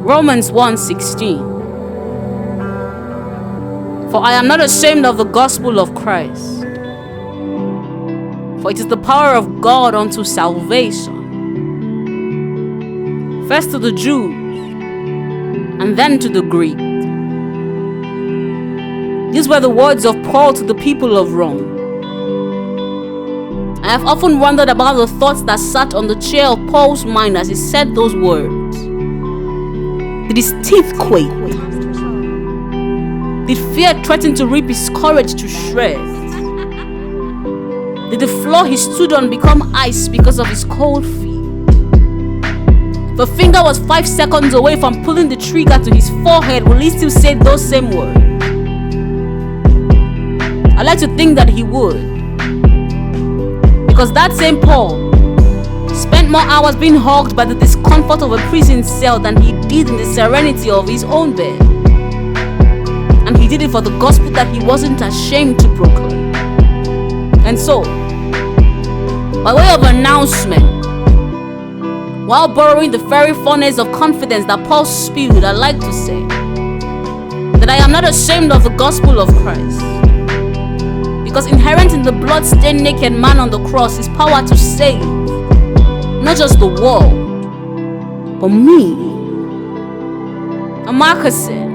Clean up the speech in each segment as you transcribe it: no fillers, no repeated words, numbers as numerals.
Romans 1:16. For I am not ashamed of the gospel of Christ, for it is the power of God unto salvation, first to the Jews and then to the Greek. These were the words of Paul to the people of Rome. I have often wondered about the thoughts that sat on the chair of Paul's mind as he said those words. Did his teeth quake? Did fear threaten to rip his courage to shreds? Did the floor he stood on become ice because of his cold feet? If a finger was 5 seconds away from pulling the trigger to his forehead, will he still say those same words? I like to think that he would. Because that same Paul spent more hours being hugged by the discomfort of a prison cell than he did in the serenity of his own bed. And he did it for the gospel that he wasn't ashamed to proclaim. And so, by way of announcement, while borrowing the very furnace of confidence that Paul spewed, I like to say that I am not ashamed of the gospel of Christ. Because inherent in the blood-stained naked man on the cross is power to save, not just the world, but me. Amakason,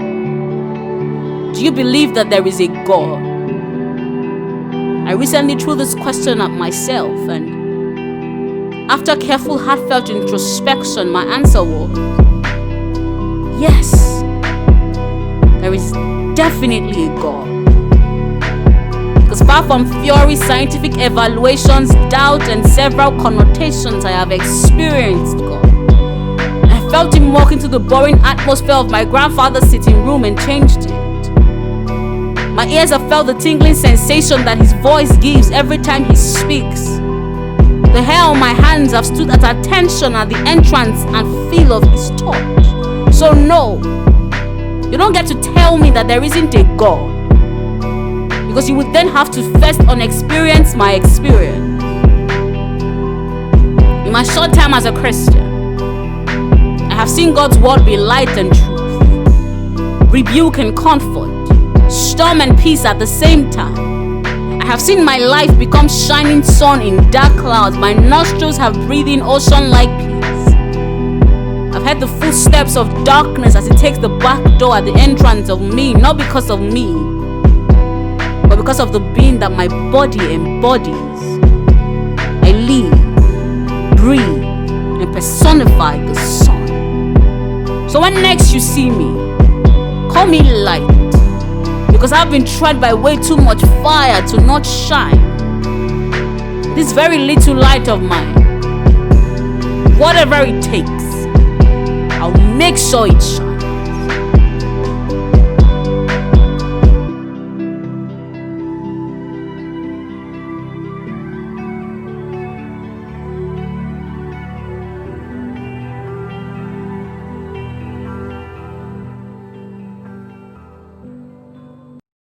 do you believe that there is a God? I recently threw this question at myself, and after careful heartfelt introspection, my answer was yes, there is definitely a God. Because far from theory, scientific evaluations, doubt, and several connotations, I have experienced God. I felt him walk into the boring atmosphere of my grandfather's sitting room and changed it. My ears have felt the tingling sensation that his voice gives every time he speaks. The hair on my hands have stood at attention at the entrance and feel of his touch. So no, you don't get to tell me that there isn't a God, because you would then have to first unexperience my experience. In my short time as a Christian, I have seen God's word be light and truth, rebuke and comfort, storm and peace at the same time. I have seen my life become shining sun in dark clouds. My nostrils have breathed in ocean-like peace. I've heard the footsteps of darkness as it takes the back door at the entrance of me, not because of me, but because of the being that my body embodies. I live, breathe, and personify the sun. So when next you see me, call me light, because I've been tried by way too much fire to not shine. This very little light of mine, whatever it takes, I'll make sure it shines.